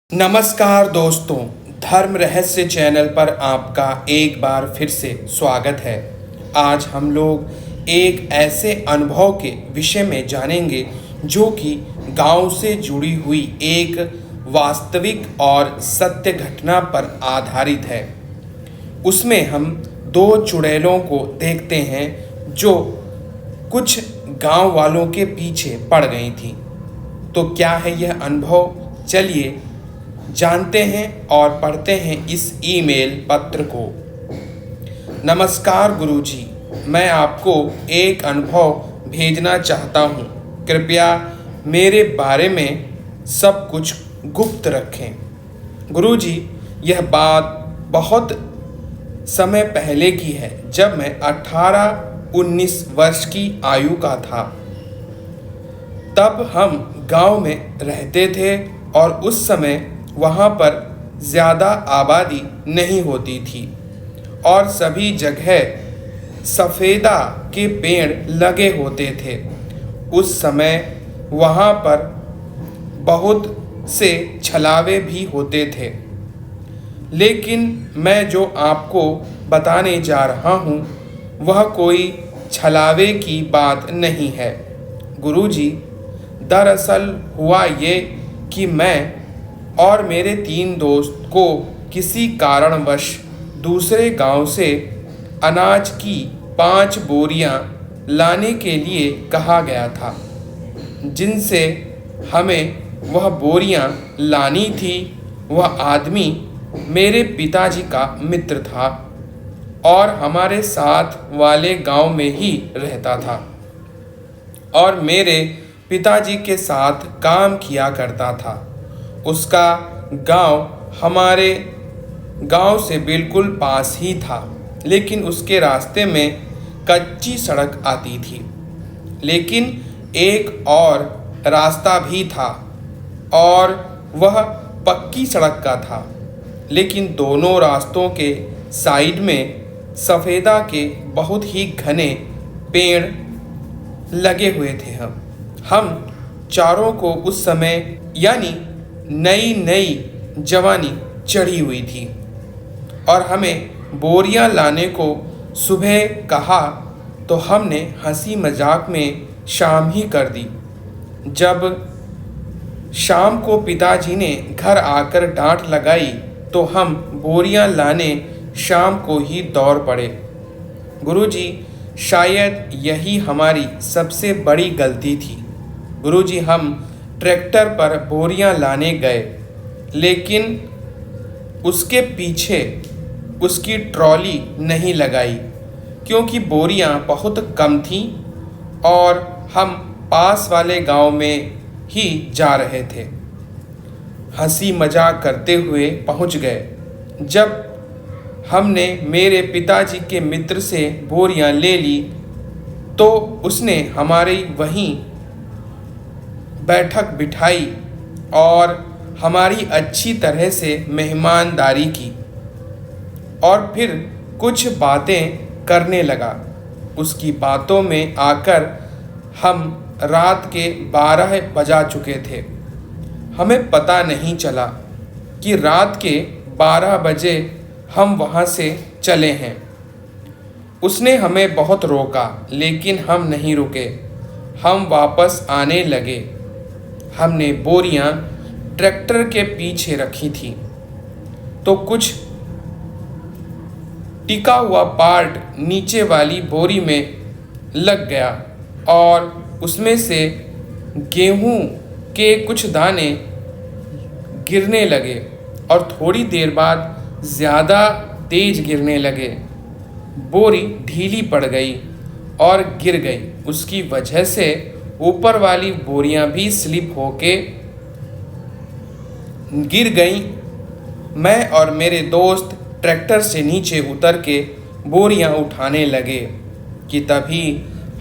नमस्कार दोस्तों, धर्म रहस्य चैनल पर आपका एक बार फिर से स्वागत है। आज हम लोग एक ऐसे अनुभव के विषय में जानेंगे जो कि गांव से जुड़ी हुई एक वास्तविक और सत्य घटना पर आधारित है। उसमें हम दो चुड़ैलों को देखते हैं जो कुछ गांव वालों के पीछे पड़ गई थी। तो क्या है यह अनुभव, चलिए जानते हैं और पढ़ते हैं इस ईमेल पत्र को। नमस्कार गुरुजी, मैं आपको एक अनुभव भेजना चाहता हूँ। कृपया मेरे बारे में सब कुछ गुप्त रखें। गुरुजी, यह बात बहुत समय पहले की है, जब मैं 18-19 वर्ष की आयु का था। तब हम गांव में रहते थे और उस समय वहाँ पर ज़्यादा आबादी नहीं होती थी और सभी जगह सफ़ेदा के पेड़ लगे होते थे। उस समय वहाँ पर बहुत से छलावे भी होते थे। लेकिन मैं जो आपको बताने जा रहा हूँ वह कोई छलावे की बात नहीं है। गुरुजी, दरअसल हुआ ये कि मैं और मेरे 3 दोस्त को किसी कारणवश दूसरे गांव से अनाज की 5 बोरियां लाने के लिए कहा गया था, जिनसे हमें वह बोरियां लानी थी। वह आदमी मेरे पिताजी का मित्र था और हमारे साथ वाले गांव में ही रहता था और मेरे पिताजी के साथ काम किया करता था। उसका गांव हमारे गांव से बिल्कुल पास ही था, लेकिन उसके रास्ते में कच्ची सड़क आती थी। लेकिन एक और रास्ता भी था और वह पक्की सड़क का था। लेकिन दोनों रास्तों के साइड में सफ़ेदा के बहुत ही घने पेड़ लगे हुए थे। हम चारों को उस समय यानी नई जवानी चढ़ी हुई थी और हमें बोरियां लाने को सुबह कहा तो हमने हंसी मजाक में शाम ही कर दी। जब शाम को पिताजी ने घर आकर डांट लगाई तो हम बोरियां लाने शाम को ही दौड़ पड़े। गुरुजी, शायद यही हमारी सबसे बड़ी गलती थी। गुरुजी, हम ट्रैक्टर पर बोरियां लाने गए, लेकिन उसके पीछे उसकी ट्रॉली नहीं लगाई क्योंकि बोरियां बहुत कम थीं और हम पास वाले गांव में ही जा रहे थे। हंसी मजाक करते हुए पहुंच गए। जब हमने मेरे पिताजी के मित्र से बोरियां ले ली तो उसने हमारी वहीं बैठक बिठाई और हमारी अच्छी तरह से मेहमानदारी की और फिर कुछ बातें करने लगा। उसकी बातों में आकर हम रात के 12 बजा चुके थे। हमें पता नहीं चला कि रात के 12 बजे हम वहाँ से चले हैं। उसने हमें बहुत रोका, लेकिन हम नहीं रुके। हम वापस आने लगे। हमने बोरियां ट्रैक्टर के पीछे रखी थी तो कुछ टिका हुआ पार्ट नीचे वाली बोरी में लग गया और उसमें से गेहूं के कुछ दाने गिरने लगे और थोड़ी देर बाद ज़्यादा तेज गिरने लगे। बोरी ढीली पड़ गई और गिर गई। उसकी वजह से ऊपर वाली बोरियां भी स्लिप होके गिर गईं। मैं और मेरे दोस्त ट्रैक्टर से नीचे उतर के बोरियां उठाने लगे कि तभी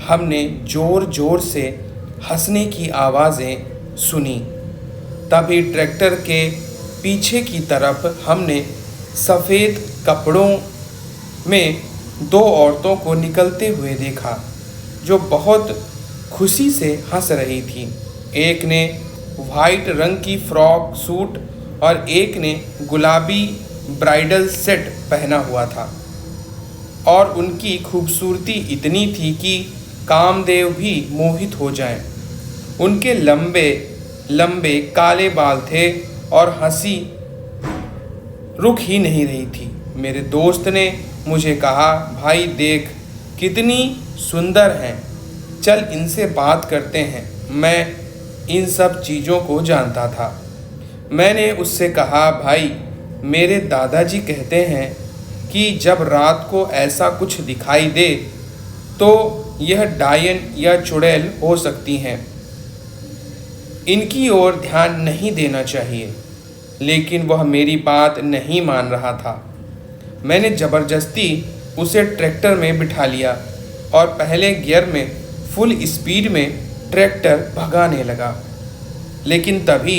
हमने ज़ोर ज़ोर से हंसने की आवाज़ें सुनी। तभी ट्रैक्टर के पीछे की तरफ हमने सफ़ेद कपड़ों में 2 औरतों को निकलते हुए देखा जो बहुत खुशी से हंस रही थी। एक ने वाइट रंग की फ्रॉक सूट और एक ने गुलाबी ब्राइडल सेट पहना हुआ था और उनकी खूबसूरती इतनी थी कि कामदेव भी मोहित हो जाएं। उनके लंबे लंबे काले बाल थे और हंसी रुक ही नहीं रही थी। मेरे दोस्त ने मुझे कहा, भाई देख कितनी सुंदर हैं, चल इनसे बात करते हैं। मैं इन सब चीज़ों को जानता था। मैंने उससे कहा, भाई मेरे दादाजी कहते हैं कि जब रात को ऐसा कुछ दिखाई दे तो यह डायन या चुड़ैल हो सकती हैं, इनकी ओर ध्यान नहीं देना चाहिए। लेकिन वह मेरी बात नहीं मान रहा था। मैंने ज़बरदस्ती उसे ट्रैक्टर में बिठा लिया और पहले गियर में फुल स्पीड में ट्रैक्टर भगाने लगा। लेकिन तभी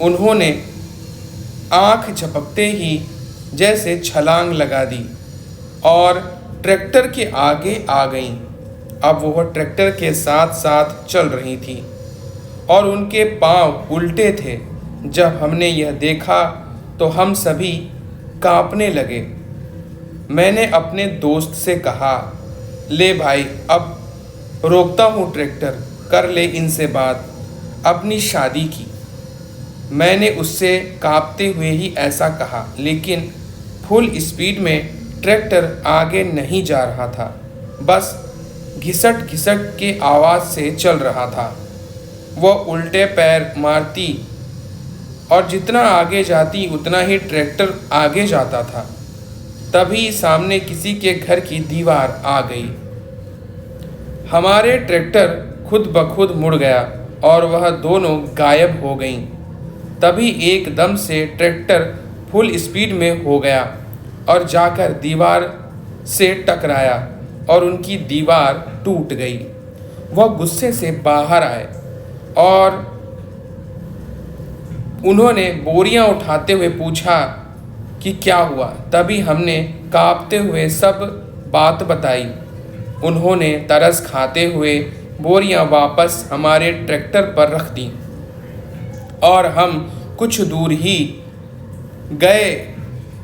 उन्होंने आँख झपकते ही जैसे छलांग लगा दी और ट्रैक्टर के आगे आ गईं। अब वह ट्रैक्टर के साथ साथ चल रही थी और उनके पांव उल्टे थे। जब हमने यह देखा तो हम सभी कांपने लगे। मैंने अपने दोस्त से कहा, ले भाई अब रोकता हूँ ट्रैक्टर, कर ले इनसे बात, अपनी शादी की। मैंने उससे कांपते हुए ही ऐसा कहा, लेकिन फुल स्पीड में ट्रैक्टर आगे नहीं जा रहा था, बस घिसट घिसट के आवाज़ से चल रहा था। वह उल्टे पैर मारती और जितना आगे जाती उतना ही ट्रैक्टर आगे जाता था। तभी सामने किसी के घर की दीवार आ गई। हमारे ट्रैक्टर खुद ब खुद मुड़ गया और वह दोनों गायब हो गईं। तभी एकदम से ट्रैक्टर फुल स्पीड में हो गया और जाकर दीवार से टकराया और उनकी दीवार टूट गई। वह गुस्से से बाहर आए और उन्होंने बोरियां उठाते हुए पूछा कि क्या हुआ। तभी हमने कांपते हुए सब बात बताई। उन्होंने तरस खाते हुए बोरियां वापस हमारे ट्रैक्टर पर रख दी और हम कुछ दूर ही गए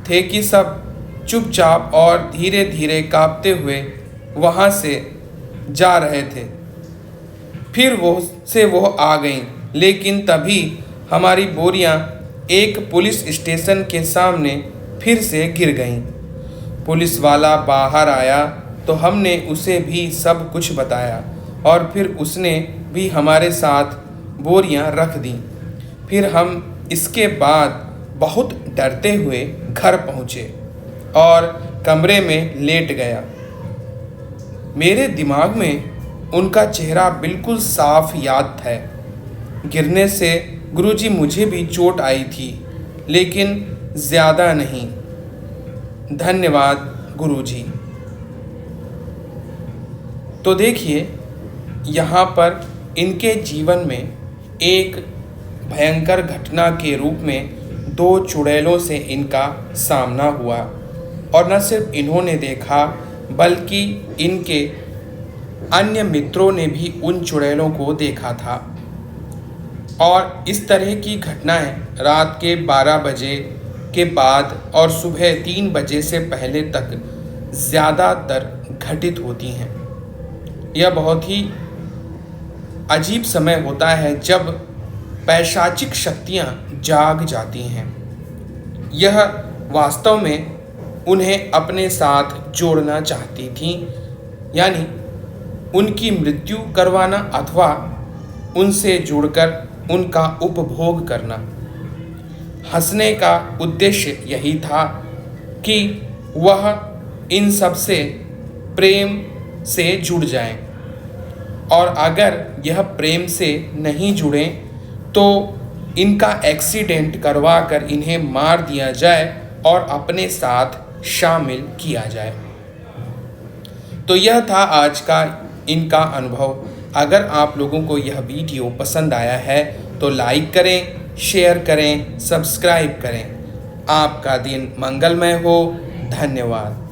थे कि सब चुपचाप और धीरे धीरे कांपते हुए वहाँ से जा रहे थे। फिर वो आ गईं, लेकिन तभी हमारी बोरियां एक पुलिस स्टेशन के सामने फिर से गिर गईं। पुलिस वाला बाहर आया तो हमने उसे भी सब कुछ बताया और फिर उसने भी हमारे साथ बोरियां रख दी। फिर हम इसके बाद बहुत डरते हुए घर पहुँचे और कमरे में लेट गया। मेरे दिमाग में उनका चेहरा बिल्कुल साफ याद है। गिरने से गुरुजी मुझे भी चोट आई थी, लेकिन ज़्यादा नहीं। धन्यवाद गुरुजी। तो देखिए यहाँ पर इनके जीवन में एक भयंकर घटना के रूप में दो चुड़ैलों से इनका सामना हुआ और न सिर्फ इन्होंने देखा बल्कि इनके अन्य मित्रों ने भी उन चुड़ैलों को देखा था। और इस तरह की घटनाएं रात के 12 बजे के बाद और सुबह 3 बजे से पहले तक ज़्यादातर घटित होती हैं। यह बहुत ही अजीब समय होता है जब पैशाचिक शक्तियां जाग जाती हैं। यह वास्तव में उन्हें अपने साथ जोड़ना चाहती थीं, यानी उनकी मृत्यु करवाना अथवा उनसे जुड़कर उनका उपभोग करना। हंसने का उद्देश्य यही था कि वह इन सब से प्रेम से जुड़ जाएं, और अगर यह प्रेम से नहीं जुड़ें तो इनका एक्सीडेंट करवा कर इन्हें मार दिया जाए और अपने साथ शामिल किया जाए। तो यह था आज का इनका अनुभव। अगर आप लोगों को यह वीडियो पसंद आया है तो लाइक करें, शेयर करें, सब्सक्राइब करें। आपका दिन मंगलमय हो। धन्यवाद।